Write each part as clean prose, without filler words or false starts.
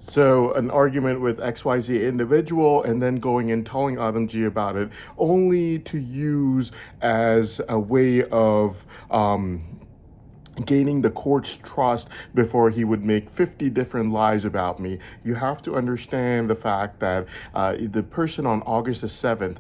So an argument with XYZ individual and then going and telling Adamji about it only to use as a way of gaining the court's trust before he would make 50 different lies about me. You have to understand the fact that the person on August the 7th,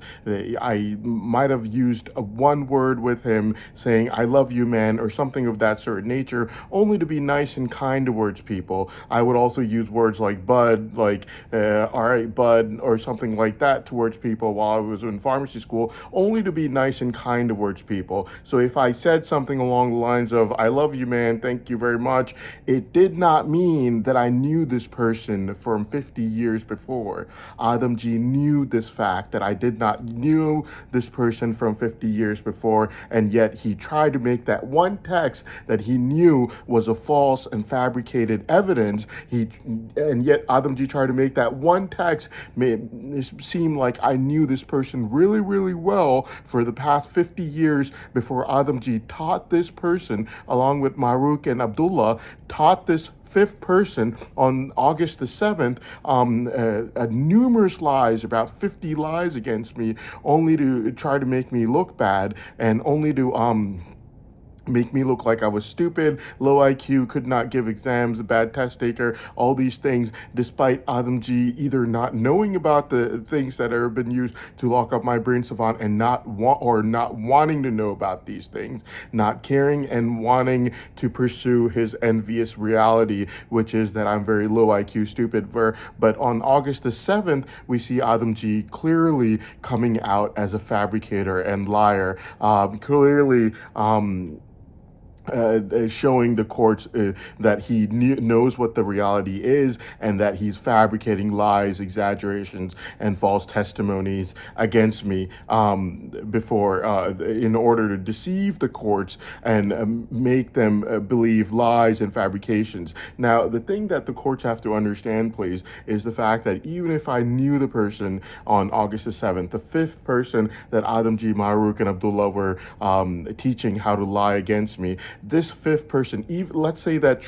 I might have used a one word with him saying, I love you, man, or something of that sort of nature, only to be nice and kind towards people. I would also use words like bud, like, all right, bud, or something like that towards people while I was in pharmacy school, only to be nice and kind towards people. So if I said something along the lines of, I love you, man, thank you very much, it did not mean that I knew this person from 50 years before. Adamji knew this fact that I did not knew this person from 50 years before, and yet he tried to make that one text that he knew was a false and fabricated evidence. And yet Adamji tried to make that one text seem like I knew this person really, really well for the past 50 years before Adamji taught this person, along with Maruk and Abdullah, taught this fifth person on August the 7th, numerous lies, about 50 lies against me, only to try to make me look bad and only to make me look like I was stupid, low IQ, could not give exams, a bad test taker, all these things, despite Adamji either not knowing about the things that have been used to lock up my brain savant and not wanting to know about these things, not caring and wanting to pursue his envious reality, which is that I'm very low IQ, stupid. But on August the 7th, we see Adamji clearly coming out as a fabricator and liar, clearly showing the courts that he knows what the reality is and that he's fabricating lies, exaggerations, and false testimonies against me before in order to deceive the courts and make them believe lies and fabrications. Now, the thing that the courts have to understand, please, is the fact that even if I knew the person on August the 7th, the fifth person that Adamji, Maruk, and Abdullah were teaching how to lie against me, this fifth person, even let's say that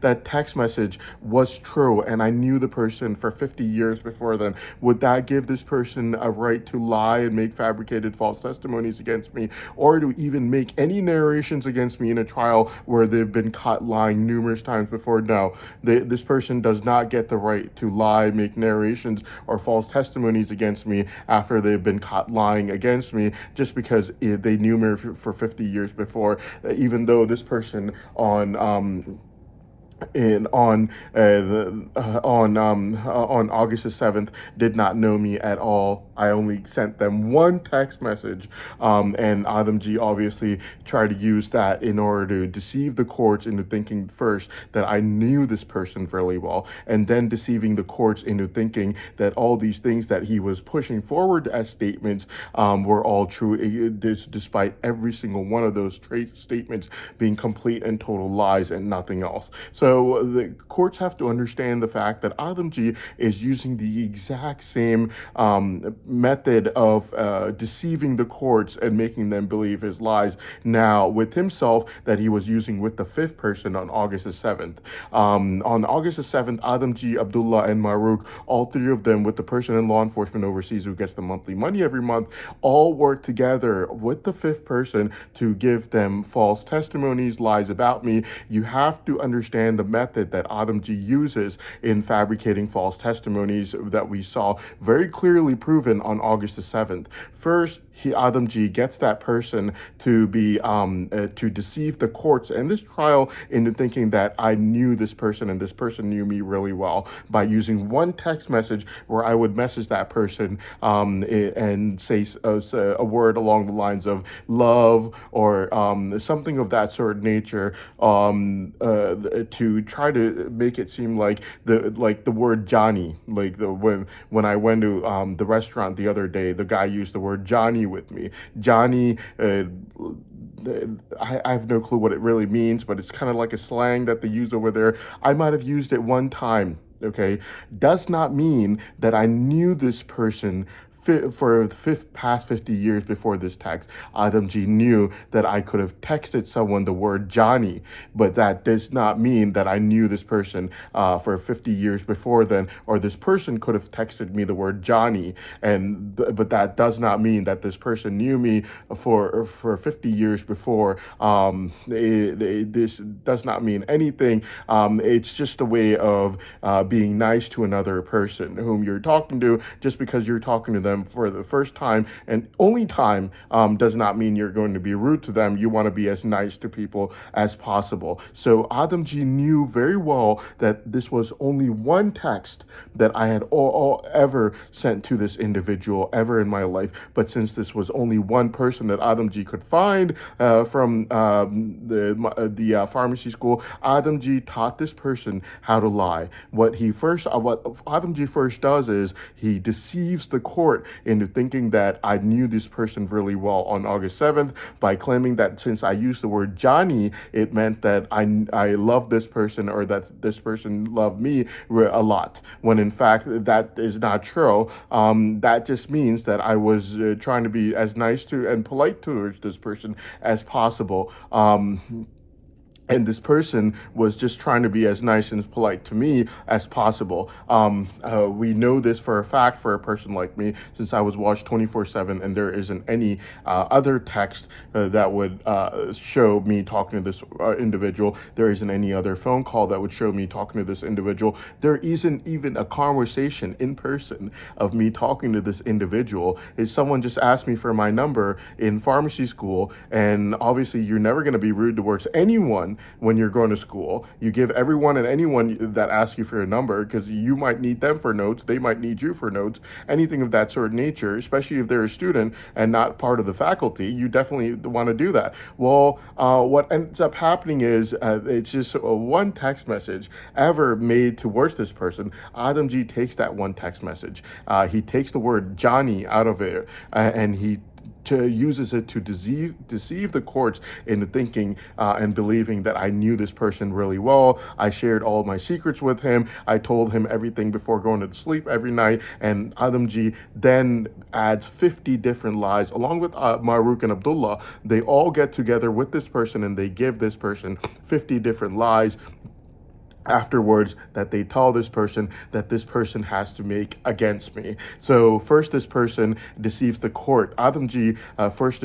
that text message was true and I knew the person for 50 years before then, would that give this person a right to lie and make fabricated false testimonies against me, or to even make any narrations against me in a trial where they've been caught lying numerous times before? No, this person does not get the right to lie, make narrations, or false testimonies against me after they've been caught lying against me just because they knew me for 50 years before, even though this person on August the 7th did not know me at all. I only sent them one text message, and Adamji obviously tried to use that in order to deceive the courts into thinking first that I knew this person fairly well, and then deceiving the courts into thinking that all these things that he was pushing forward as statements were all true, despite every single one of those statements being complete and total lies and nothing else. So the courts have to understand the fact that Adamji is using the exact same method of deceiving the courts and making them believe his lies now with himself that he was using with the fifth person on August the 7th. On August the 7th, Adamji, Abdullah, and Maruk, all three of them with the person in law enforcement overseas who gets the monthly money every month, all work together with the fifth person to give them false testimonies, lies about me. You have to understand the method that Adamji uses in fabricating false testimonies that we saw very clearly proven on August the 7th. First, Adamji gets that person to be to deceive the courts and this trial into thinking that I knew this person and this person knew me really well by using one text message where I would message that person and say a word along the lines of love or something of that sort of nature, to try to make it seem like the word Johnny, like when I went to the restaurant the other day, the guy used the word Johnny with me. Johnny, I have no clue what it really means, but it's kind of like a slang that they use over there. I might have used it one time, okay? Does not mean that I knew this person for the past 50 years before this text, Adam G knew that I could have texted someone the word Johnny, but that does not mean that I knew this person for 50 years before then, or this person could have texted me the word Johnny, but that does not mean that this person knew me for 50 years before. This does not mean anything. It's just a way of being nice to another person whom you're talking to. Just because you're talking to them for the first time and only time does not mean you're going to be rude to them. You want to be as nice to people as possible. So Adam G knew very well that this was only one text that I had ever sent to this individual ever in my life. But since this was only one person that Adam G could find from the pharmacy school, Adam G taught this person how to lie. What Adam G first does is he deceives the court into thinking that I knew this person really well on August 7th by claiming that since I used the word Johnny, it meant that I loved this person or that this person loved me a lot. When in fact that is not true. That just means that I was trying to be as nice to and polite towards this person as possible. And this person was just trying to be as nice and as polite to me as possible. We know this for a fact for a person like me, since I was watched 24/7, and there isn't any other text that would show me talking to this individual. There isn't any other phone call that would show me talking to this individual. There isn't even a conversation in person of me talking to this individual. If someone just asked me for my number in pharmacy school, and obviously you're never going to be rude towards anyone when you're going to school. You give everyone and anyone that asks you for your number, because you might need them for notes, they might need you for notes, anything of that sort of nature, especially if they're a student and not part of the faculty. You definitely want to do that. Well, what ends up happening is it's just one text message ever made towards this person. Adam G takes that one text message. He takes the word Johnny out of it, and he uses it to deceive the courts into thinking and believing that I knew this person really well. I shared all my secrets with him. I told him everything before going to sleep every night. And Adam G then adds 50 different lies along with Maruk and Abdullah. They all get together with this person and they give this person 50 different lies afterwards that they tell this person that this person has to make against me. So first this person deceives the court. Adam G first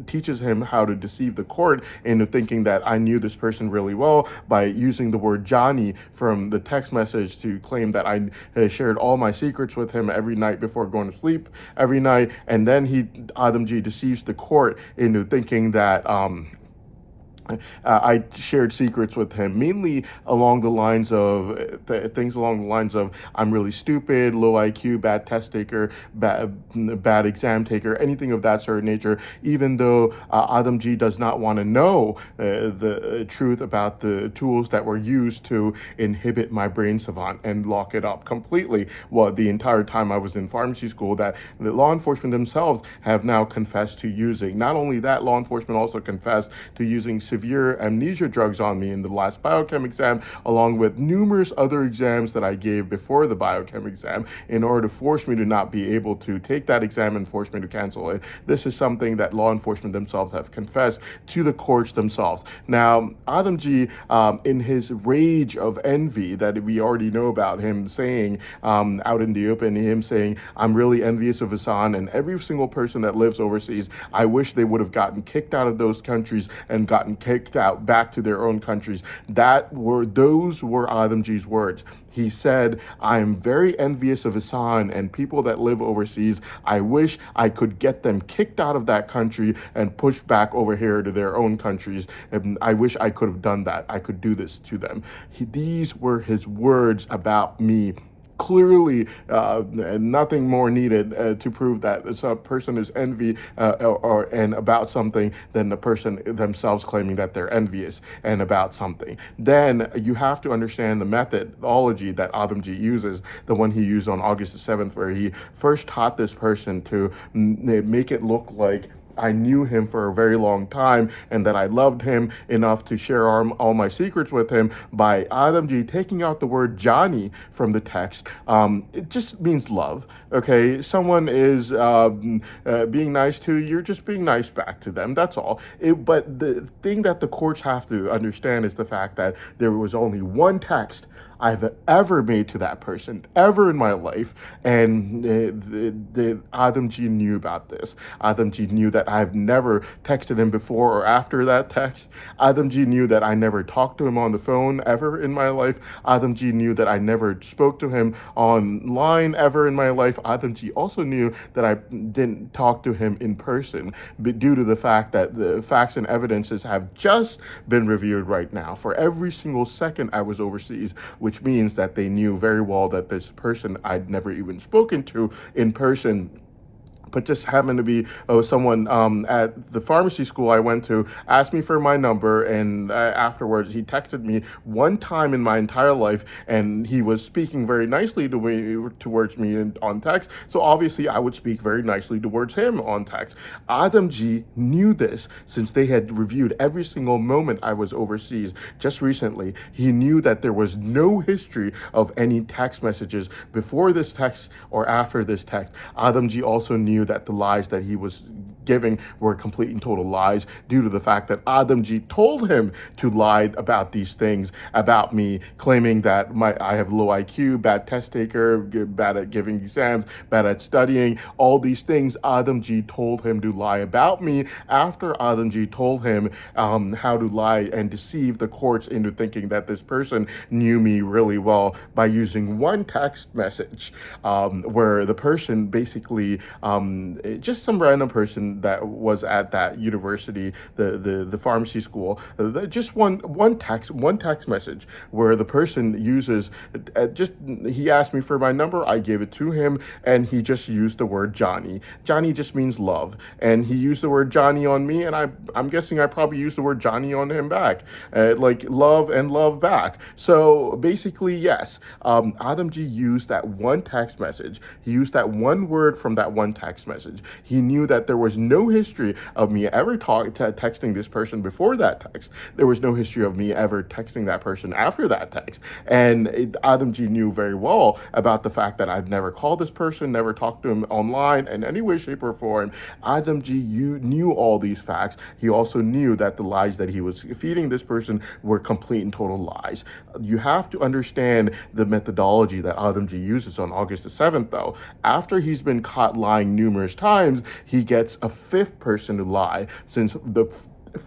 teaches him how to deceive the court into thinking that I knew this person really well by using the word Johnny from the text message to claim that I shared all my secrets with him every night before going to sleep every night. And then Adam G deceives the court into thinking that I shared secrets with him, mainly along the lines of things along the lines of I'm really stupid, low IQ, bad test taker, bad exam taker, anything of that sort of nature, even though Adam G does not want to know the truth about the tools that were used to inhibit my brain savant and lock it up completely. Well, the entire time I was in pharmacy school, that the law enforcement themselves have now confessed to using. Not only that, law enforcement also confessed to using severe amnesia drugs on me in the last biochem exam, along with numerous other exams that I gave before the biochem exam, in order to force me to not be able to take that exam and force me to cancel it. This is something that law enforcement themselves have confessed to the courts themselves. Now, Adam G, in his rage of envy that we already know about him saying out in the open, him saying, I'm really envious of Hassan and every single person that lives overseas. I wish they would have gotten kicked out of those countries and gotten kicked out back to their own countries. Those were Adam G's words. He said, I am very envious of Hassan and people that live overseas. I wish I could get them kicked out of that country and pushed back over here to their own countries. And I wish I could have done that. I could do this to them. These were his words about me. Clearly, nothing more needed to prove that a person is envy and about something than the person themselves claiming that they're envious and about something. Then you have to understand the methodology that Adam G uses, the one he used on August the 7th, where he first taught this person to make it look like I knew him for a very long time and that I loved him enough to share all my secrets with him by Adamji taking out the word Johnny from the text. It just means love. Okay, someone is being nice to you, you're just being nice back to them. That's all. But the thing that the courts have to understand is the fact that there was only one text I've ever made to that person, ever in my life. And Adamji knew about this. Adamji knew that I've never texted him before or after that text. Adamji knew that I never talked to him on the phone ever in my life. Adamji knew that I never spoke to him online ever in my life. Adamji also knew that I didn't talk to him in person, but due to the fact that the facts and evidences have just been reviewed right now for every single second I was overseas, which means that they knew very well that this person I'd never even spoken to in person, but just happened to be someone at the pharmacy school I went to asked me for my number, and afterwards he texted me one time in my entire life, and he was speaking very nicely towards me on text. So obviously I would speak very nicely towards him on text. Adamji knew this since they had reviewed every single moment I was overseas just recently. He knew that there was no history of any text messages before this text or after this text. Adamji also knew that the lies that he was giving were complete and total lies due to the fact that Adamji told him to lie about these things about me, claiming that I have low IQ, bad test taker, bad at giving exams, bad at studying, all these things. Adamji told him to lie about me after Adamji told him how to lie and deceive the courts into thinking that this person knew me really well by using one text message where the person basically just some random person that was at that university, the pharmacy school, just one text message where the person uses just he asked me for my number, I gave it to him, and he just used the word Johnny. Johnny just means love, and he used the word Johnny on me, and I'm guessing I probably used the word Johnny on him back, like love and love back. So basically, yes, Adamji used that one text message. He used that one word from that one text message. He knew that there was no history of me ever texting this person before that text. There was no history of me ever texting that person after that text. And Adamji knew very well about the fact that I've never called this person, never talked to him online in any way, shape, or form. Adamji knew all these facts. He also knew that the lies that he was feeding this person were complete and total lies. You have to understand the methodology that Adamji uses on August the 7th, though. After he's been caught lying numerous times, he gets a fifth person to lie, since the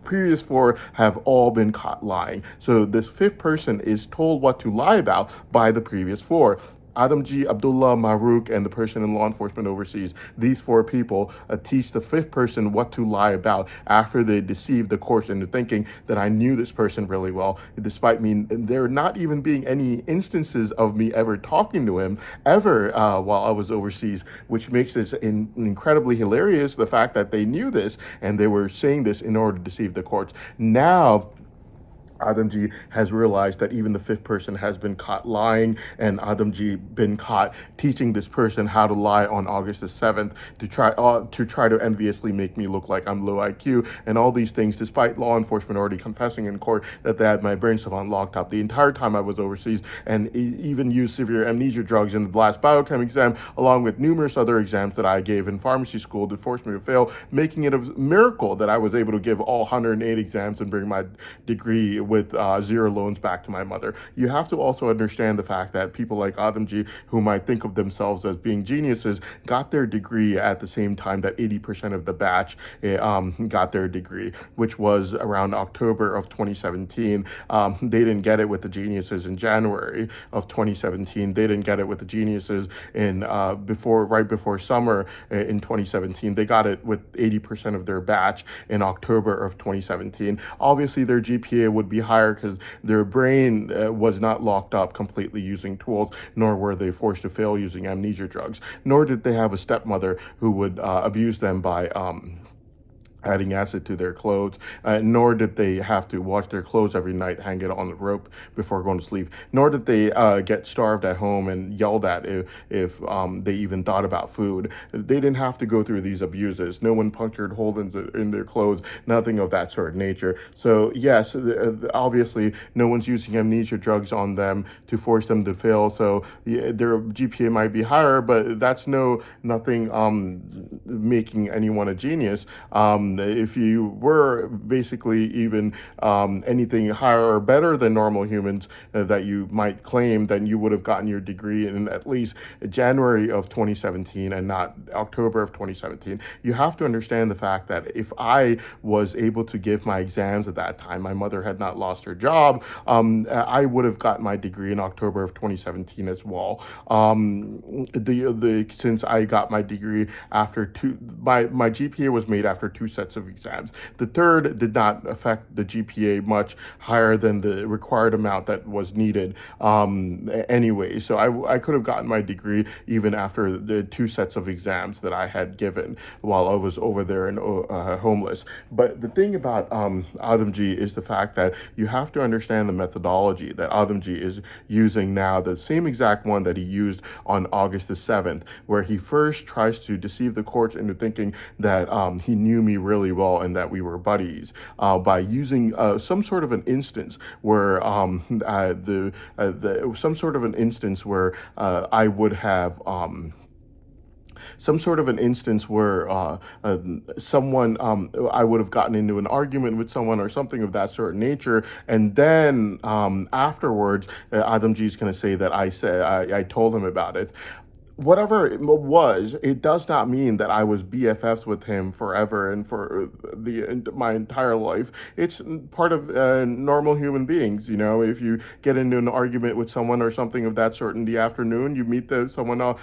previous four have all been caught lying. So this fifth person is told what to lie about by the previous four. Adamji, Abdullah, Maruk, and the person in law enforcement overseas. These four people teach the fifth person what to lie about after they deceive the courts into thinking that I knew this person really well, despite me there not even being any instances of me ever talking to him ever while I was overseas, which makes this incredibly hilarious, the fact that they knew this and they were saying this in order to deceive the courts. Now, Adamji has realized that even the fifth person has been caught lying, and Adamji been caught teaching this person how to lie on August the 7th to try to enviously make me look like I'm low IQ and all these things, despite law enforcement already confessing in court that they had my brain savant locked up the entire time I was overseas, and even used severe amnesia drugs in the last biochem exam, along with numerous other exams that I gave in pharmacy school to force me to fail, making it a miracle that I was able to give all 108 exams and bring my degree with zero loans back to my mother. You have to also understand the fact that people like Adamji, who might think of themselves as being geniuses, got their degree at the same time that 80% of the batch got their degree, which was around October of 2017. They didn't get it with the geniuses in January of 2017. They didn't get it with the geniuses in right before summer in 2017. They got it with 80% of their batch in October of 2017. Obviously, their GPA would be higher because their brain was not locked up completely using tools, nor were they forced to fail using amnesia drugs, nor did they have a stepmother who would abuse them by adding acid to their clothes, nor did they have to wash their clothes every night, hang it on the rope before going to sleep, nor did they get starved at home and yelled at if they even thought about food. They didn't have to go through these abuses. No one punctured holes in their clothes, nothing of that sort of nature. So, yes, obviously, no one's using amnesia drugs on them to force them to fail. So, yeah, their GPA might be higher, but that's nothing making anyone a genius. If you were basically even anything higher or better than normal humans that you might claim, then you would have gotten your degree in at least January of 2017 and not October of 2017. You have to understand the fact that if I was able to give my exams at that time, my mother had not lost her job, I would have gotten my degree in October of 2017 as well. The since I got my degree after my GPA was made after two sets of exams. The third did not affect the GPA much higher than the required amount that was needed anyway. So I could have gotten my degree even after the two sets of exams that I had given while I was over there and homeless. But the thing about Adamji is the fact that you have to understand the methodology that Adamji is using now, the same exact one that he used on August the 7th, where he first tries to deceive the courts into thinking that he knew me really well and that we were buddies by using some sort of an instance where some sort of an instance where I would have some sort of an instance where someone I would have gotten into an argument with someone or something of that sort of nature, and then afterwards, Adamji is going to say that I told him about it. Whatever it was, it does not mean that I was BFFs with him forever and for my entire life. It's part of normal human beings. You know, if you get into an argument with someone or something of that sort in the afternoon, you meet someone else,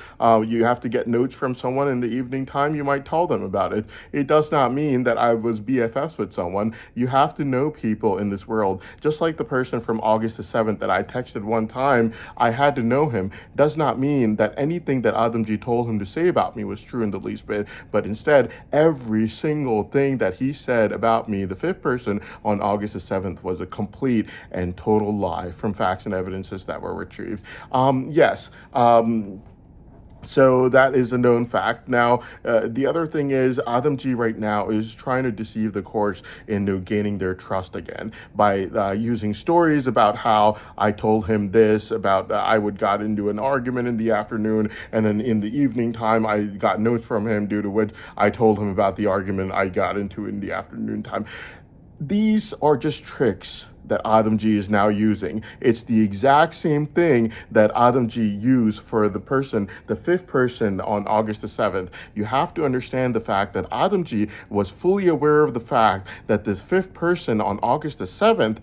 you have to get notes from someone in the evening time, you might tell them about it. It does not mean that I was BFFs with someone. You have to know people in this world. Just like the person from August the 7th that I texted one time, I had to know him. Does not mean that anything that Adamji told him to say about me was true in the least bit, but instead, every single thing that he said about me, the fifth person, on August the 7th, was a complete and total lie from facts and evidences that were retrieved. Yes. So that is a known fact. Now, the other thing is Adamji right now is trying to deceive the courts into gaining their trust again by using stories about how I told him this, about I would got into an argument in the afternoon, and then in the evening time I got notes from him due to which I told him about the argument I got into in the afternoon time. These are just tricks that Adamji is now using. It's the exact same thing that Adamji used for the fifth person on August the 7th. You have to understand the fact that Adamji was fully aware of the fact that this fifth person on August the 7th,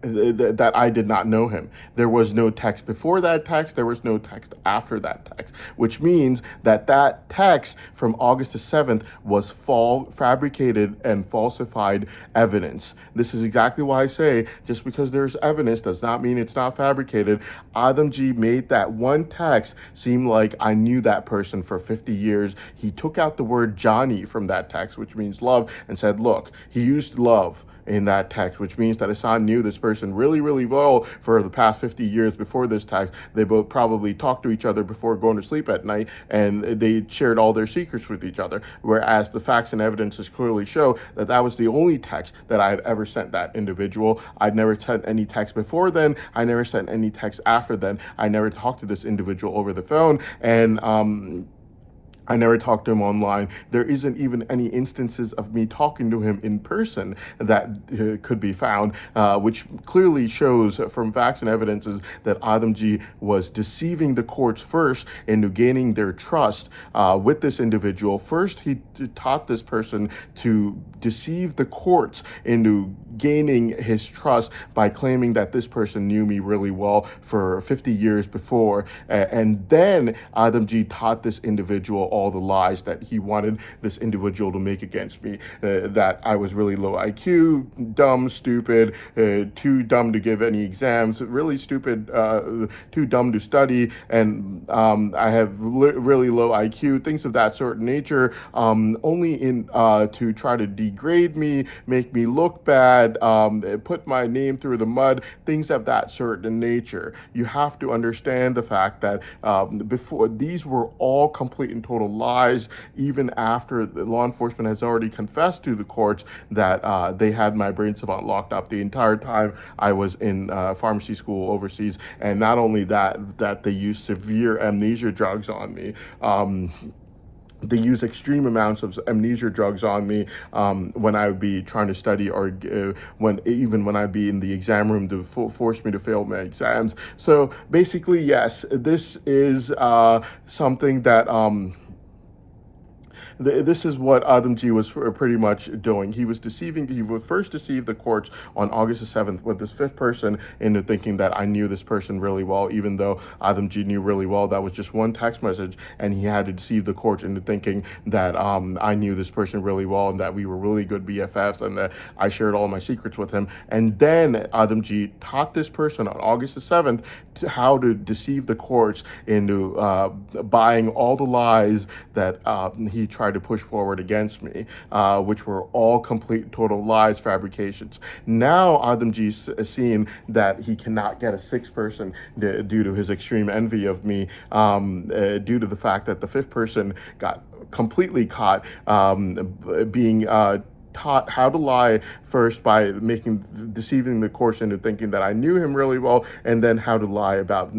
that I did not know him. There was no text before that text. There was no text after that text, which means that that text from August the 7th was fabricated and falsified evidence. This is exactly why I say just because there's evidence does not mean it's not fabricated. Adamji made that one text seem like I knew that person for 50 years. He took out the word Johnny from that text, which means love, and said, look, he used love in that text, which means that Hassan knew this person really, really well for the past 50 years before this text. They both probably talked to each other before going to sleep at night, and they shared all their secrets with each other, whereas the facts and evidences clearly show that that was the only text that I had ever sent that individual. I'd never sent any text before then. I never sent any text after then. I never talked to this individual over the phone, and I never talked to him online. There isn't even any instances of me talking to him in person that could be found, which clearly shows from facts and evidences that Adamji was deceiving the courts first into gaining their trust with this individual. First, he taught this person to deceive the courts into gaining his trust by claiming that this person knew me really well for 50 years before. And then Adamji taught this individual all the lies that he wanted this individual to make against me. That I was really low IQ, dumb, stupid, too dumb to give any exams, really stupid, too dumb to study, and I have really low IQ, things of that sort of nature, only in to try to degrade me, make me look bad, put my name through the mud, things of that sort of nature. You have to understand the fact that before these were all complete and total lies, even after the law enforcement has already confessed to the courts that they had my brain savant locked up the entire time I was in pharmacy school overseas, and not only that they used severe amnesia drugs on me. They use extreme amounts of amnesia drugs on me when I would be trying to study, or when I'd be in the exam room to force me to fail my exams. So basically, yes, this is something that. This is what Adam G was pretty much doing. He would first deceive the courts on August the 7th with this fifth person into thinking that I knew this person really well, even though Adam G knew really well that was just one text message, and he had to deceive the courts into thinking that I knew this person really well and that we were really good BFFs and that I shared all my secrets with him. And then Adam G taught this person on August the 7th how to deceive the courts into buying all the lies that he tried to push forward against me, which were all complete, total lies, fabrications. Now Adam G's seen that he cannot get a sixth person due to his extreme envy of me, due to the fact that the fifth person got completely caught being taught how to lie first by deceiving the course into thinking that I knew him really well, and then how to lie about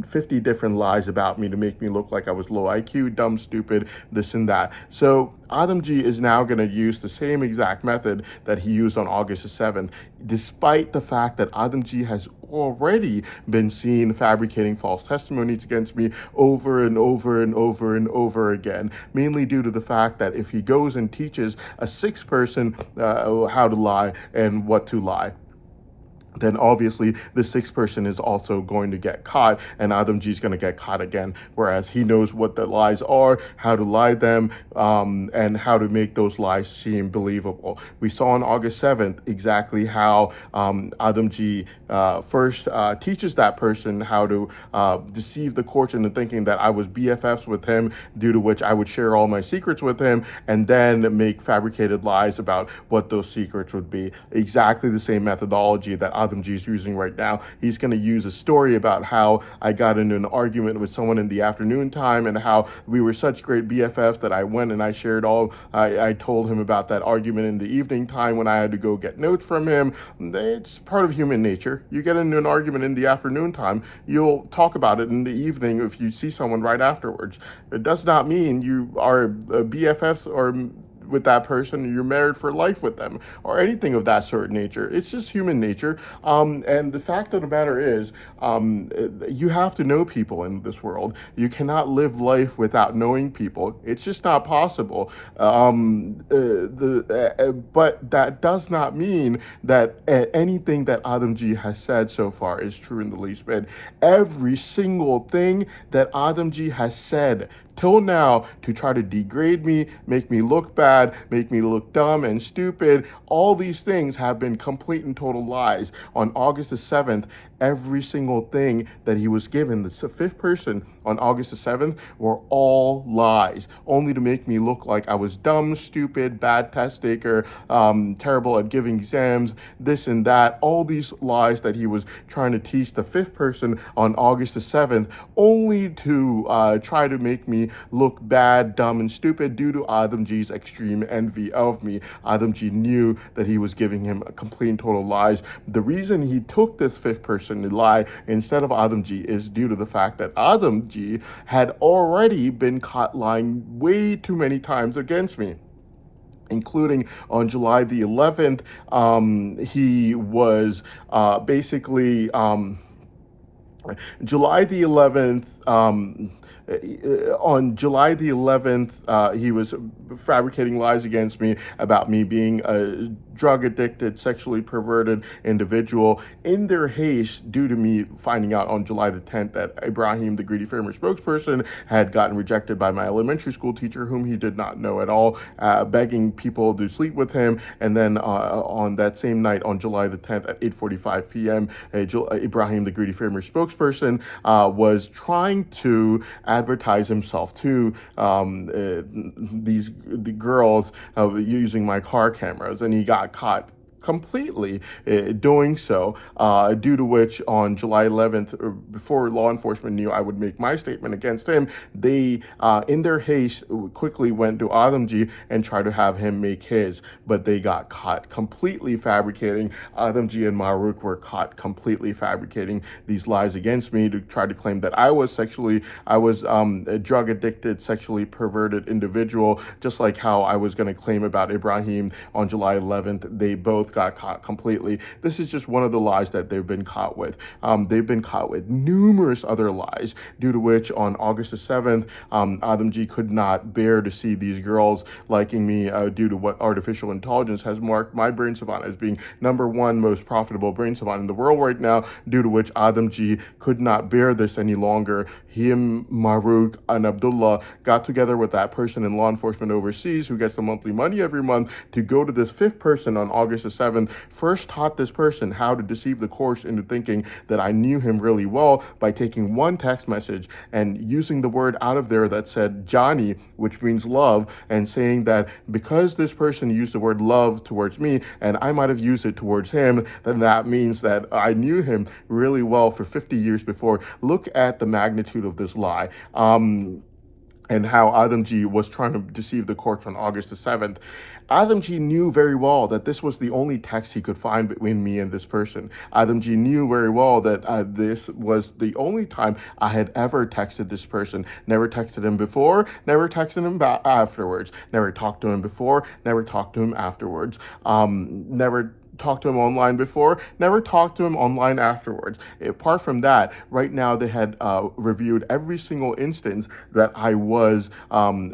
50 different lies about me to make me look like I was low IQ, dumb, stupid, this and that. So Adam G is now going to use the same exact method that he used on August the 7th, despite the fact that Adam G has already been seen fabricating false testimonies against me over and over and over and over again, mainly due to the fact that if he goes and teaches a sixth person how to lie and what to lie, then obviously the sixth person is also going to get caught, and Adam G is going to get caught again, whereas he knows what the lies are, how to lie them, and how to make those lies seem believable. We saw on August 7th exactly how Adam G first teaches that person how to deceive the courts into thinking that I was BFFs with him, due to which I would share all my secrets with him, and then make fabricated lies about what those secrets would be. Exactly the same methodology that Adam G is using right now. He's going to use a story about how I got into an argument with someone in the afternoon time, and how we were such great BFFs that I went and I told him about that argument in the evening time when I had to go get notes from him. It's part of human nature. You get into an argument in the afternoon time, you'll talk about it in the evening if you see someone right afterwards. It does not mean you are BFFs or with that person, you're married for life with them, or anything of that sort of nature. It's just human nature. And the fact of the matter is, you have to know people in this world. You cannot live life without knowing people. It's just not possible. But that does not mean that anything that Adam G has said so far is true in the least bit. Every single thing that Adam G has said till now to try to degrade me, make me look bad, make me look dumb and stupid, all these things have been complete and total lies. On August the 7th, every single thing that he was given, the fifth person on August the 7th, were all lies, only to make me look like I was dumb, stupid, bad test taker, terrible at giving exams, this and that. All these lies that he was trying to teach the fifth person on August the 7th, only to try to make me look bad, dumb, and stupid due to Adam G's extreme envy of me. Adam G knew that he was giving him a complete and total lies. The reason he took this fifth person to lie instead of Adam G is due to the fact that Adam G had already been caught lying way too many times against me, including on July the 11th. He was basically July the 11th, on July the 11th, he was fabricating lies against me about me being a drug addicted, sexually perverted individual in their haste due to me finding out on July the 10th that Ibrahim, the Greedy Farmer spokesperson, had gotten rejected by my elementary school teacher, whom he did not know at all, begging people to sleep with him. And then on that same night, on July the 10th at 8:45 p.m., Ibrahim, the Greedy Farmer spokesperson, was trying to advertise himself to the girls using my car cameras, and he got caught completely doing so, due to which on July 11th, before law enforcement knew I would make my statement against him, they, in their haste, quickly went to Adamji and tried to have him make his, but they got caught completely fabricating. Adamji and Maruk were caught completely fabricating these lies against me to try to claim that I was a drug addicted, sexually perverted individual, just like how I was going to claim about Ibrahim on July 11th. They both got caught completely. This is just one of the lies that they've been caught with. They've been caught with numerous other lies, due to which on August the 7th, Adamji could not bear to see these girls liking me, due to what artificial intelligence has marked my brain savant as being number one most profitable brain savant in the world right now, due to which Adamji could not bear this any longer. Him, Maruk, and Abdullah got together with that person in law enforcement overseas who gets the monthly money every month to go to this fifth person on August the 7th, first taught this person how to deceive the courts into thinking that I knew him really well by taking one text message and using the word out of there that said Johnny, which means love, and saying that because this person used the word love towards me and I might have used it towards him, then that means that I knew him really well for 50 years before. Look at the magnitude of this lie. And how Adamji was trying to deceive the courts on August the 7th. Adamji knew very well that this was the only text he could find between me and this person. Adamji knew very well that this was the only time I had ever texted this person. Never texted him before, never texted him afterwards. Never talked to him before, never talked to him afterwards. Never talked to him online before, never talked to him online afterwards. Apart from that, right now they had reviewed every single instance that I was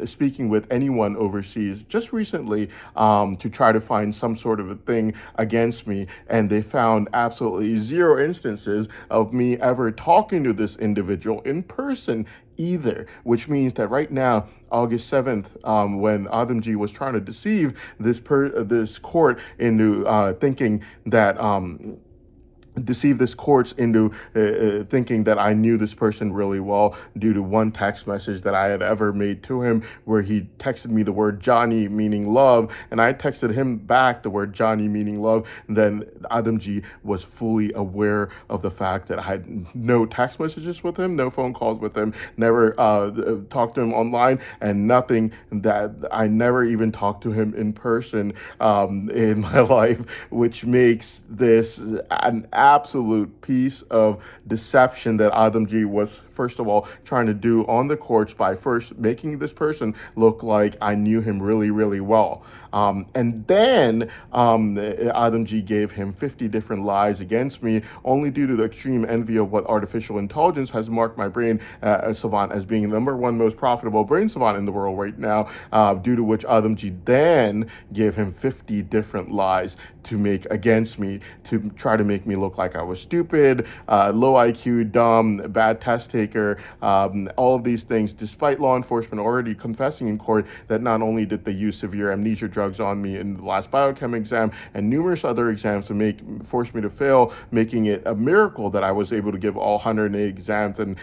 speaking with anyone overseas just recently, to try to find some sort of a thing against me, and they found absolutely zero instances of me ever talking to this individual in person either, which means that right now, August 7th, when Adamji was trying to deceive this court into thinking that deceive this courts into thinking that I knew this person really well due to one text message that I had ever made to him, where he texted me the word Johnny meaning love, and I texted him back the word Johnny meaning love. Then Adamji was fully aware of the fact that I had no text messages with him, no phone calls with him, never talked to him online, and nothing, that I never even talked to him in person in my life, which makes this an absolute piece of deception that Adamji was, first of all, trying to do on the courts by first making this person look like I knew him really, really well. And then Adamji gave him 50 different lies against me, only due to the extreme envy of what artificial intelligence has marked my brain savant as being the number one most profitable brain savant in the world right now, due to which Adamji then gave him 50 different lies to make against me, to try to make me look like I was stupid, low IQ, dumb, bad test taker, all of these things, despite law enforcement already confessing in court that not only did they use severe amnesia drugs on me in the last biochem exam and numerous other exams to force me to fail, making it a miracle that I was able to give all 108 exams and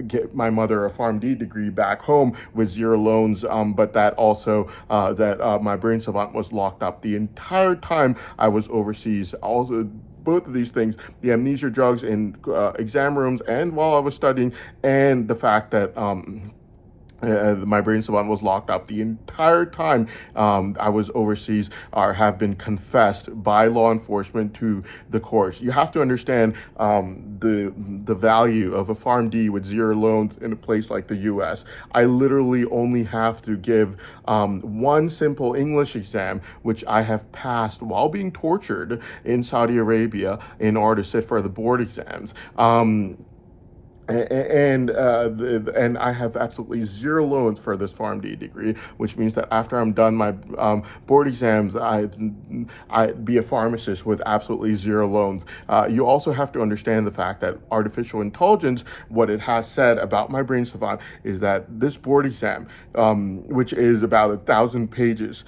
get my mother a PharmD degree back home with zero loans, but that also that my brain savant was locked up the entire time I was overseas. Also, both of these things, the amnesia drugs in exam rooms and while I was studying, and the fact that my brain savant was locked up the entire time I was overseas, have been confessed by law enforcement to the courts. You have to understand the value of a PharmD with zero loans in a place like the U.S. I literally only have to give one simple English exam, which I have passed while being tortured in Saudi Arabia in order to sit for the board exams. And I have absolutely zero loans for this PharmD degree, which means that after I'm done my board exams, I'd be a pharmacist with absolutely zero loans. You also have to understand the fact that artificial intelligence, what it has said about my brain savant is that this board exam, which is about 1,000 pages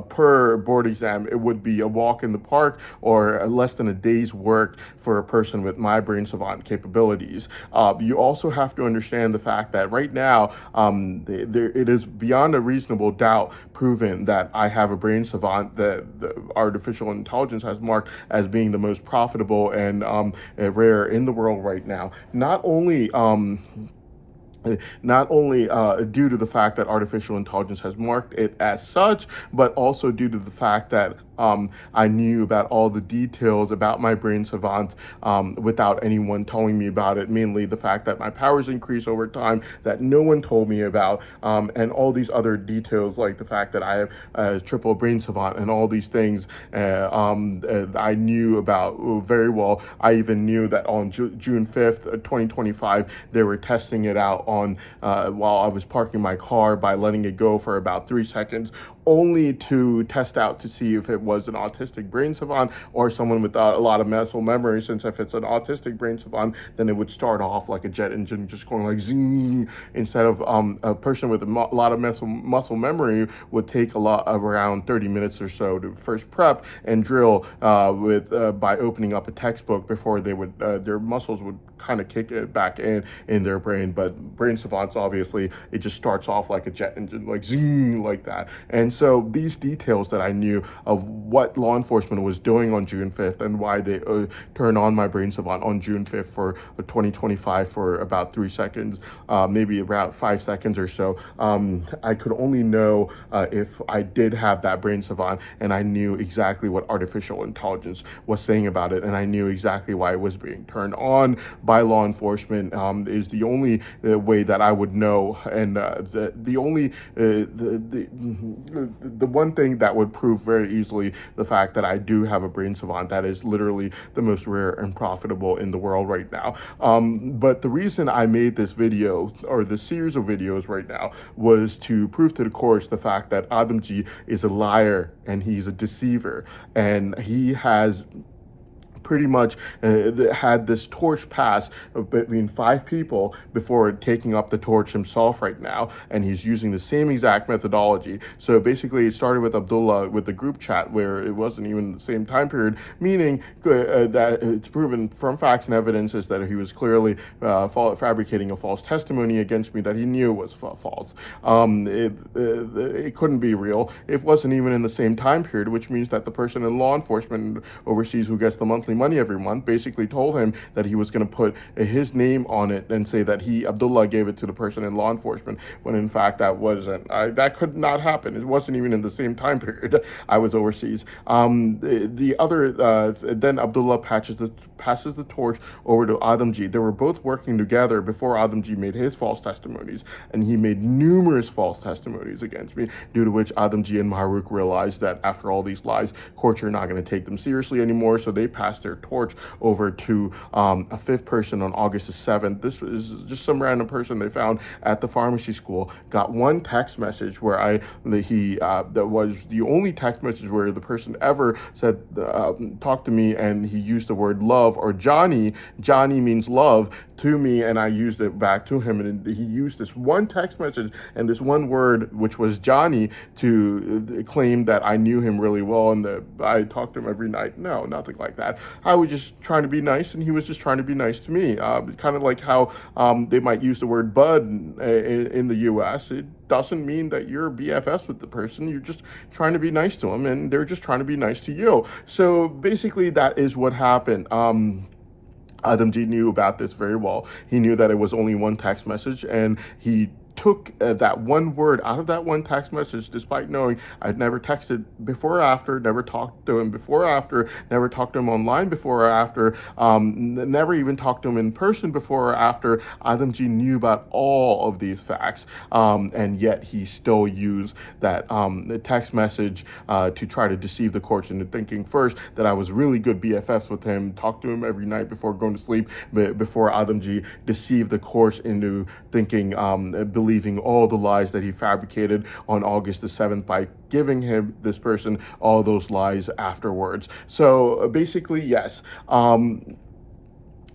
per board exam, it would be a walk in the park or less than a day's work for a person with my brain savant capabilities. You also have to understand the fact that right now, it is beyond a reasonable doubt proven that I have a brain savant that the artificial intelligence has marked as being the most profitable and rare in the world right now. Not only due to the fact that artificial intelligence has marked it as such, but also due to the fact that I knew about all the details about my brain savant without anyone telling me about it. Mainly the fact that my powers increase over time that no one told me about, and all these other details like the fact that I have triple brain savant and all these things I knew about very well. I even knew that on June 5th, 2025, they were testing it out on while I was parking my car by letting it go for about 3 seconds, only to test out to see if it was an autistic brain savant or someone with a lot of muscle memory. Since if it's an autistic brain savant, then it would start off like a jet engine, just going like zing, instead of a person with a lot of muscle memory would take around 30 minutes or so to first prep and drill by opening up a textbook before they would their muscles would kind of kick it back in their brain. But brain savants, obviously, it just starts off like a jet engine, like zing, like that. And so these details that I knew of what law enforcement was doing on June 5th and why they turned on my brain savant on June 5th for 2025 for about 3 seconds, maybe about 5 seconds or so, I could only know if I did have that brain savant and I knew exactly what artificial intelligence was saying about it, and I knew exactly why it was being turned on by law enforcement. Is the only way that I would know, and the only the one thing that would prove very easily the fact that I do have a brain savant that is literally the most rare and profitable in the world right now. But the reason I made this video, or the series of videos right now, was to prove to the courts the fact that Adamji is a liar and he's a deceiver, and he has pretty much had this torch pass between 5 people before taking up the torch himself right now, and he's using the same exact methodology. So basically it started with Abdullah with the group chat where it wasn't even the same time period, meaning that it's proven from facts and evidences that he was clearly fabricating a false testimony against me that he knew was false. It couldn't be real. It wasn't even in the same time period, which means that the person in law enforcement overseas who gets the monthly money every month basically told him that he was going to put his name on it and say that Abdullah, gave it to the person in law enforcement, when in fact that wasn't. That could not happen. It wasn't even in the same time period I was overseas. Then Abdullah passes the torch over to Adamji. They were both working together before Adamji made his false testimonies, and he made numerous false testimonies against me, due to which Adamji and Mahrukh realized that after all these lies, courts are not going to take them seriously anymore, so they passed their torch over to a fifth person on August the 7th. This was just some random person they found at the pharmacy school. Got one text message where that was the only text message where the person ever said, talk to me, and he used the word love or Johnny. Johnny means love to me, and I used it back to him, and he used this one text message and this one word, which was Johnny, to claim that I knew him really well and that I talked to him every night. No, nothing like that. I was just trying to be nice, and he was just trying to be nice to me. Kind of like how they might use the word bud in the U.S. It doesn't mean that you're BFFs with the person. You're just trying to be nice to them, and they're just trying to be nice to you. So basically, that is what happened. Adamji knew about this very well. He knew that it was only one text message, and he took that one word out of that one text message, despite knowing I'd never texted before or after, never talked to him before or after, never talked to him online before or after, never even talked to him in person before or after. Adamji knew about all of these facts, and yet he still used that text message to try to deceive the courts into thinking first that I was really good BFFs with him, talked to him every night before going to sleep, before Adamji deceived the courts into thinking, believing all the lies that he fabricated on August the 7th by giving him, this person, all those lies afterwards. So basically, yes.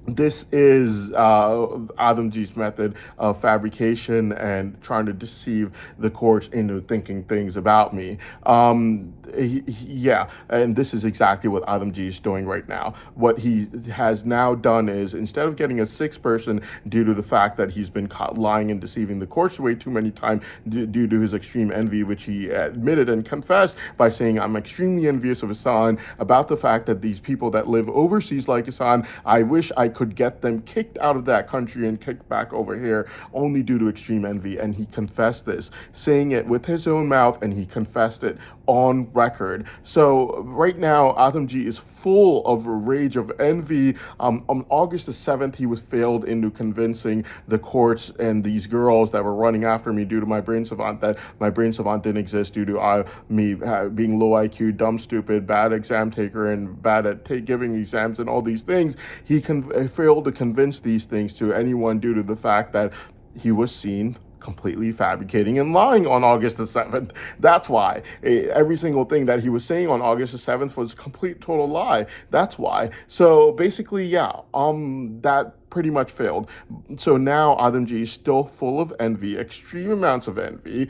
This is Adamji's method of fabrication and trying to deceive the courts into thinking things about me. Yeah, and this is exactly what Adamji is doing right now. What he has now done is, instead of getting a sixth person due to the fact that he's been caught lying and deceiving the courts way too many times due to his extreme envy, which he admitted and confessed by saying, I'm extremely envious of Hassan about the fact that these people that live overseas like Hassan, I wish I could get them kicked out of that country and kicked back over here only due to extreme envy. And he confessed this, saying it with his own mouth, and he confessed it on record. So right now, Adamji is full of rage of envy. On August the 7th, he was failed into convincing the courts and these girls that were running after me due to my brain savant that my brain savant didn't exist due to me being low IQ, dumb, stupid, bad exam taker, and bad at giving exams and all these things. He failed to convince these things to anyone due to the fact that he was seen completely fabricating and lying on August the 7th. That's why every single thing that he was saying on August the 7th was complete total lie. That's why. So basically, yeah, that pretty much failed. So now Adamji is still full of envy, extreme amounts of envy.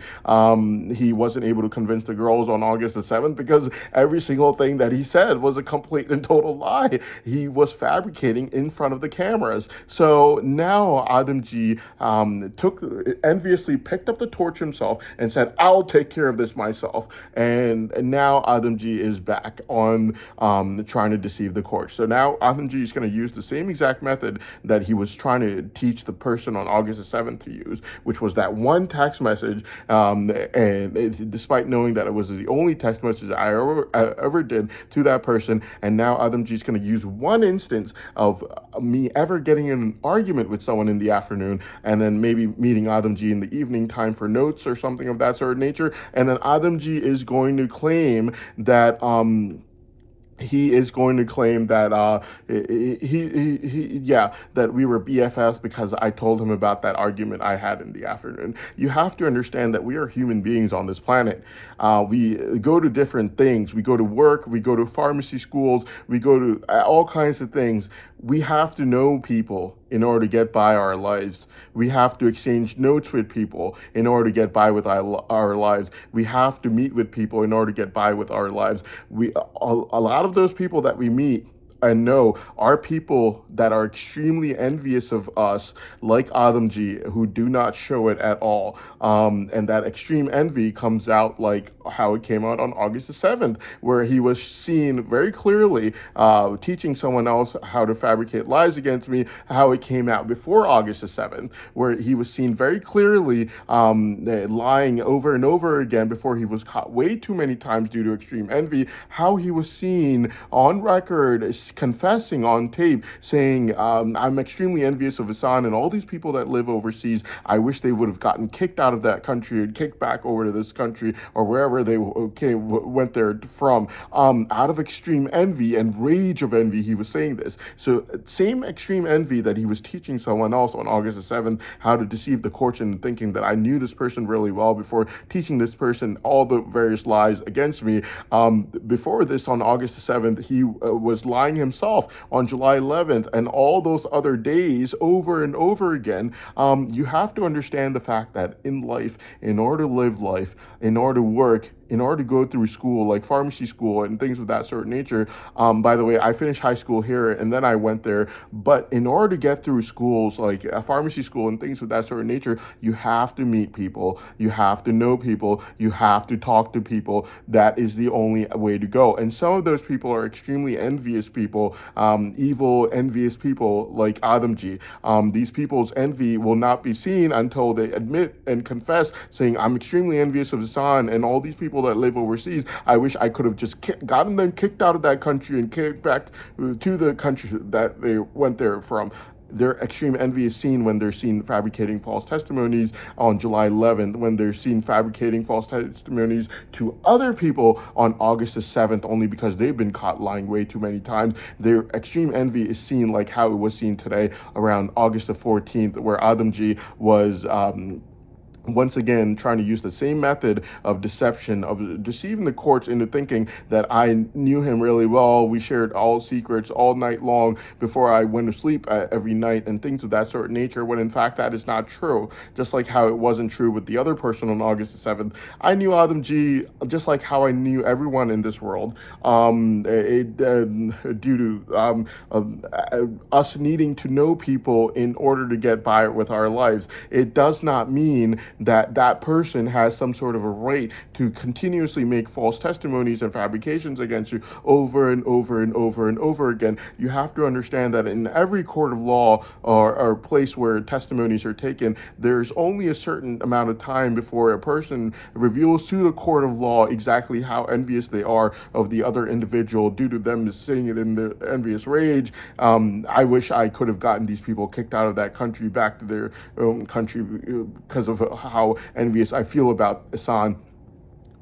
He wasn't able to convince the girls on August the 7th because every single thing that he said was a complete and total lie. He was fabricating in front of the cameras. So now Adamji enviously picked up the torch himself and said, I'll take care of this myself. And now Adamji is back on trying to deceive the court. So now Adamji is going to use the same exact method that he was trying to teach the person on August the 7th to use, which was that one text message, despite knowing that it was the only text message I ever did to that person. And now Adamji is going to use one instance of me ever getting in an argument with someone in the afternoon, and then maybe meeting Adamji in the evening time for notes or something of that sort of nature. And then Adamji is going to claim that he is going to claim that that we were BFFs because I told him about that argument I had in the afternoon. You have to understand that we are human beings on this planet. We go to different things. We go to work, we go to pharmacy schools, we go to all kinds of things. We have to know people in order to get by our lives. We have to exchange notes with people in order to get by with our lives. We have to meet with people in order to get by with our lives. A lot of those people that we meet and know are people that are extremely envious of us, like Adamji, who do not show it at all. And that extreme envy comes out like how it came out on August the 7th, where he was seen very clearly teaching someone else how to fabricate lies against me, how it came out before August the 7th, where he was seen very clearly lying over and over again before he was caught way too many times due to extreme envy, how he was seen on record confessing on tape, saying, I'm extremely envious of Hassan and all these people that live overseas. I wish they would have gotten kicked out of that country and kicked back over to this country or wherever they went there from. Out of extreme envy and rage of envy, he was saying this. So same extreme envy that he was teaching someone else on August the 7th how to deceive the courts into thinking that I knew this person really well before teaching this person all the various lies against me. Before this, on August the 7th, he was lying himself on July 11th and all those other days over and over again. You have to understand the fact that in life, in order to live life, in order to work, in order to go through school, like pharmacy school and things of that sort of nature. By the way, I finished high school here and then I went there. But in order to get through schools like a pharmacy school and things of that sort of nature, you have to meet people, you have to know people, you have to talk to people. That is the only way to go. And some of those people are extremely envious people, evil, envious people like Adamji. These people's envy will not be seen until they admit and confess, saying, I'm extremely envious of Hassan and all these people that live overseas. I wish I could have just gotten them kicked out of that country and kicked back to the country that they went there from. Their extreme envy is seen when they're seen fabricating false testimonies on July 11th, when they're seen fabricating false testimonies to other people on August the 7th, only because they've been caught lying way too many times. Their extreme envy is seen like how it was seen today around August the 14th, where Adamji was once again trying to use the same method of deception, of deceiving the courts into thinking that I knew him really well. We shared all secrets all night long before I went to sleep every night and things of that sort of nature, when in fact that is not true. Just like how it wasn't true with the other person on August the 7th. I knew Adam G just like how I knew everyone in this world. Due to us needing to know people in order to get by with our lives. It does not mean that that person has some sort of a right to continuously make false testimonies and fabrications against you over and over and over and over again. You have to understand that in every court of law or place where testimonies are taken, there's only a certain amount of time before a person reveals to the court of law exactly how envious they are of the other individual due to them saying it in the envious rage. I wish I could have gotten these people kicked out of that country back to their own country because of how envious I feel about Hassan,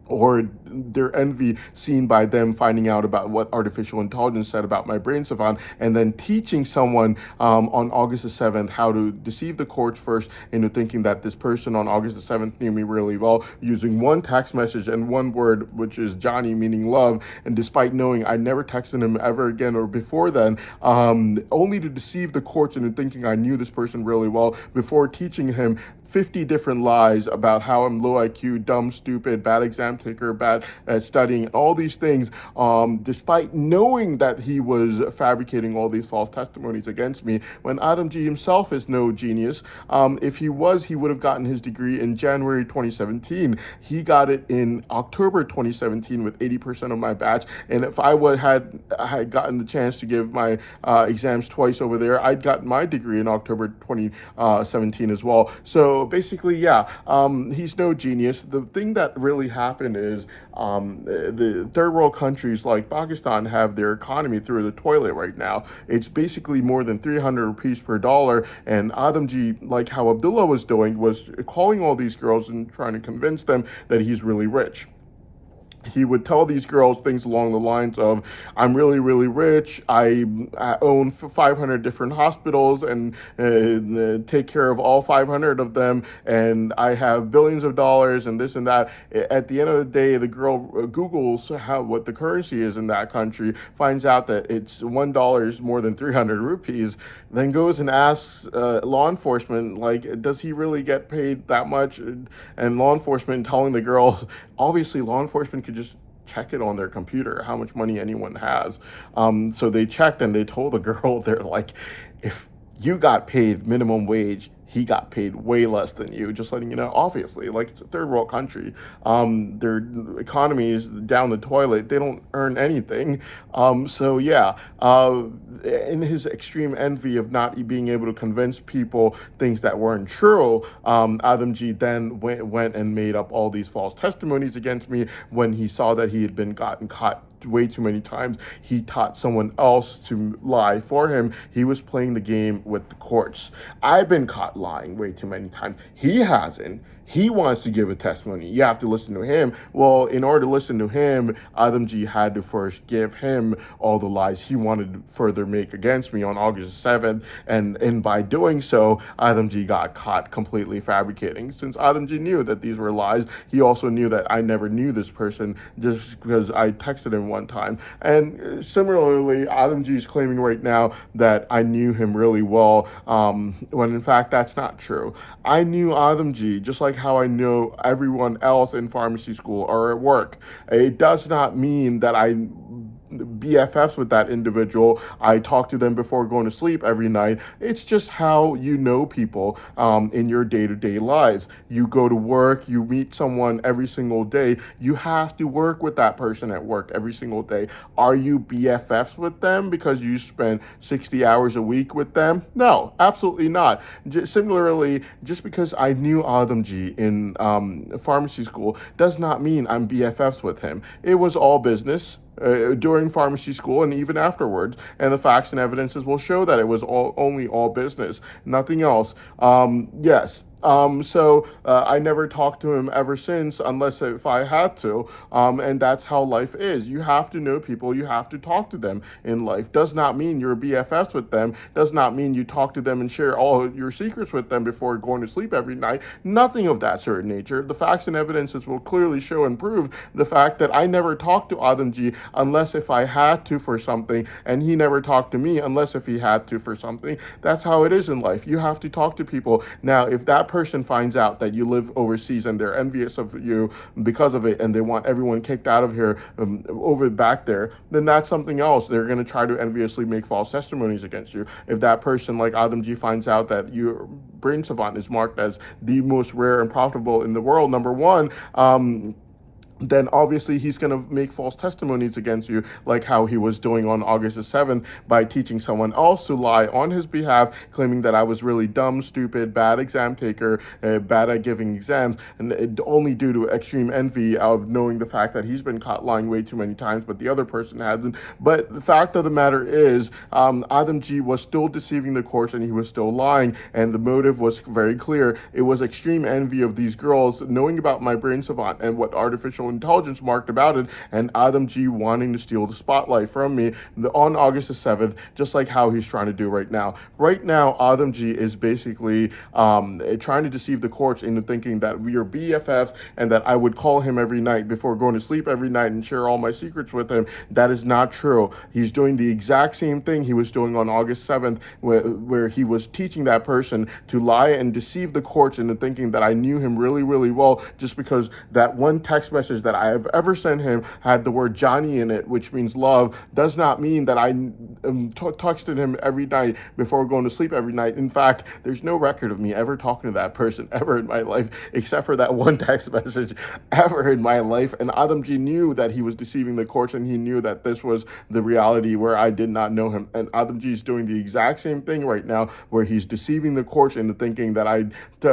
or their envy seen by them finding out about what artificial intelligence said about my brain savant, and then teaching someone on August the 7th how to deceive the courts first into thinking that this person on August the 7th knew me really well, using one text message and one word, which is Johnny, meaning love, and despite knowing I never texted him ever again or before then, only to deceive the courts into thinking I knew this person really well before teaching him 50 different lies about how I'm low IQ, dumb, stupid, bad exam taker, bad at studying, all these things, despite knowing that he was fabricating all these false testimonies against me, when Adam G himself is no genius. If he was, he would have gotten his degree in January 2017. He got it in October 2017 with 80% of my batch, and if I had gotten the chance to give my exams twice over there, I'd gotten my degree in October 2017 as well. So basically, yeah, he's no genius. The thing that really happened is the third world countries like Pakistan have their economy through the toilet right now. It's basically more than 300 rupees per dollar. And Adamji, like how Abdullah was doing, was calling all these girls and trying to convince them that he's really rich. He would tell these girls things along the lines of, I'm really, really rich. I own 500 different hospitals and take care of all 500 of them. And I have billions of dollars and this and that. At the end of the day, the girl Googles what the currency is in that country, finds out that it's $1 is more than 300 rupees, then goes and asks law enforcement, like, does he really get paid that much? And law enforcement telling the girl, obviously law enforcement could just check it on their computer how much money anyone has. So they checked and they told the girl, they're like, if you got paid minimum wage, he got paid way less than you. Just letting you know, obviously, like it's a third world country. Their economy is down the toilet. They don't earn anything. So yeah, in his extreme envy of not being able to convince people things that weren't true, Adamji then went and made up all these false testimonies against me when he saw that he had been gotten caught way too many times. He taught someone else to lie for him. He was playing the game with the courts. I've been caught lying way too many times. He hasn't. He wants to give a testimony. You have to listen to him. Well, in order to listen to him, Adamji had to first give him all the lies he wanted to further make against me on August 7th. And by doing so, Adamji got caught completely fabricating. Since Adamji knew that these were lies, he also knew that I never knew this person just because I texted him one time. And similarly, Adamji is claiming right now that I knew him really well, when in fact that's not true. I knew Adamji, just like like how I know everyone else in pharmacy school or at work. It does not mean that I BFFs with that individual. I talk to them before going to sleep every night. It's just how you know people in your day to day lives. You go to work, you meet someone every single day. You have to work with that person at work every single day. Are you BFFs with them because you spend 60 hours a week with them? No, absolutely not. Similarly, just because I knew Adamji in pharmacy school does not mean I'm BFFs with him. It was all business during pharmacy school and even afterwards, and the facts and evidences will show that it was only all business, nothing else. Yes. I never talked to him ever since, unless if I had to. And that's how life is. You have to know people. You have to talk to them in life. Does not mean you're BFFs with them. Does not mean you talk to them and share all your secrets with them before going to sleep every night. Nothing of that certain nature. The facts and evidences will clearly show and prove the fact that I never talked to Adamji unless if I had to for something, and he never talked to me unless if he had to for something. That's how it is in life. You have to talk to people. Now, if that person finds out that you live overseas and they're envious of you because of it and they want everyone kicked out of here over back there, then that's something else. They're going to try to enviously make false testimonies against you. If that person like Adamji finds out that your brain savant is marked as the most rare and profitable in the world, number one, then obviously he's going to make false testimonies against you, like how he was doing on August the 7th by teaching someone else to lie on his behalf, claiming that I was really dumb, stupid, bad exam taker, bad at giving exams, and only due to extreme envy of knowing the fact that he's been caught lying way too many times, but the other person hasn't. But the fact of the matter is, Adamji was still deceiving the courts and he was still lying, and the motive was very clear. It was extreme envy of these girls knowing about my brain savant and what artificial intelligence marked about it, and Adamji wanting to steal the spotlight from me on August the 7th, just like how he's trying to do right now. Right now, Adamji is basically trying to deceive the courts into thinking that we are BFFs and that I would call him every night before going to sleep every night and share all my secrets with him. That is not true. He's doing the exact same thing he was doing on August 7th, where he was teaching that person to lie and deceive the courts into thinking that I knew him really, really well, just because that one text message that I have ever sent him had the word Johnny in it, which means love, does not mean that I texted him every night before going to sleep every night. In fact, there's no record of me ever talking to that person ever in my life, except for that one text message ever in my life. And Adamji knew that he was deceiving the courts, and he knew that this was the reality where I did not know him. And Adamji is doing the exact same thing right now, where he's deceiving the courts into thinking that I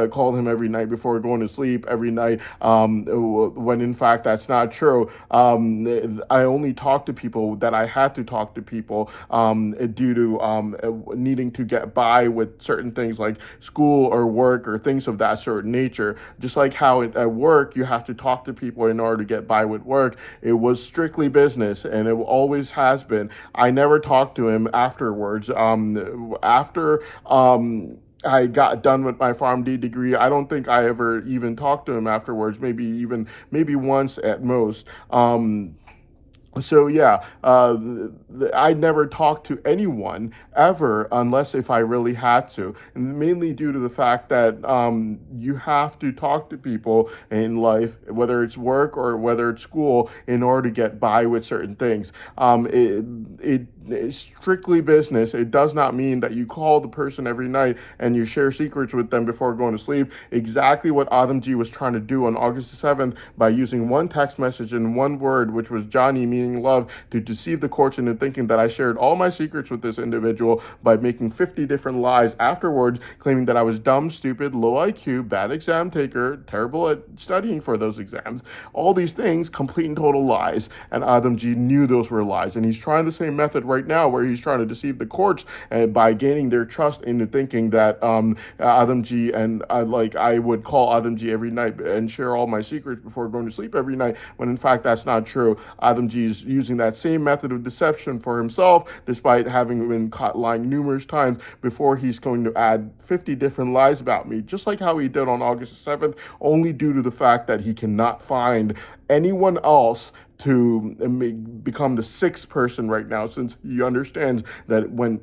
called him every night before going to sleep every night, when in fact that's not true. I only talked to people that I had to talk to people due to needing to get by with certain things like school or work or things of that certain nature. Just like how at work you have to talk to people in order to get by with work, it was strictly business, and it always has been. I never talked to him afterwards. After I got done with my PharmD degree, I don't think I ever even talked to him afterwards. Maybe once at most. So yeah, I never talked to anyone ever unless if I really had to, and mainly due to the fact that you have to talk to people in life, whether it's work or whether it's school, in order to get by with certain things. It's strictly business. It does not mean that you call the person every night and you share secrets with them before going to sleep. Exactly what Adamji was trying to do on August the 7th by using one text message and one word, which was Johnny, meaning love, to deceive the courts into thinking that I shared all my secrets with this individual by making 50 different lies afterwards, claiming that I was dumb, stupid, low IQ, bad exam taker, terrible at studying for those exams. All these things, complete and total lies. And Adamji knew those were lies. And he's trying the same method right now, where he's trying to deceive the courts by gaining their trust into thinking that Adamji and I would call Adamji every night and share all my secrets before going to sleep every night, when in fact that's not true. Adamji is using that same method of deception for himself, despite having been caught lying numerous times before he's going to add 50 different lies about me, just like how he did on August 7th, only due to the fact that he cannot find anyone else to become the sixth person right now, since he understands that when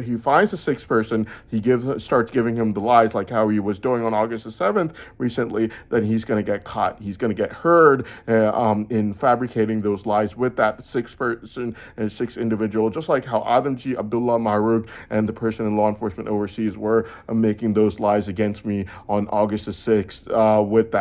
he finds the sixth person, he starts giving him the lies, like how he was doing on August the 7th recently, then he's going to get caught. He's going to get heard in fabricating those lies with that sixth person and sixth individual, just like how Adamji, Abdullah Mahrukh, and the person in law enforcement overseas were making those lies against me on August the 6th with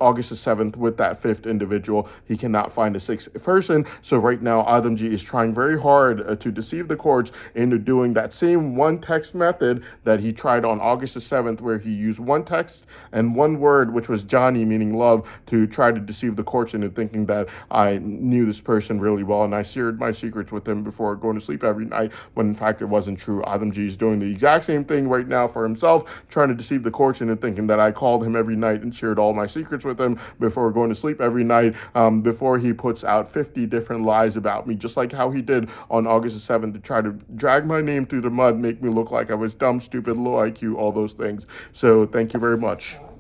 August the 7th with that fifth individual. He cannot find a sixth person. So right now, Adamji is trying very hard to deceive the courts into doing that same one text method that he tried on August the 7th, where he used one text and one word, which was Johnny, meaning love, to try to deceive the courts into thinking that I knew this person really well and I shared my secrets with him before going to sleep every night, when in fact it wasn't true. Adamji is doing the exact same thing right now for himself, trying to deceive the courts into thinking that I called him every night and shared all my secrets with him before going to sleep every night, before he puts out 50 different lies about me, just like how he did on August the 7th to try to drag my name through the mud, make me look like I was dumb, stupid, low IQ, all those things. So thank you very much.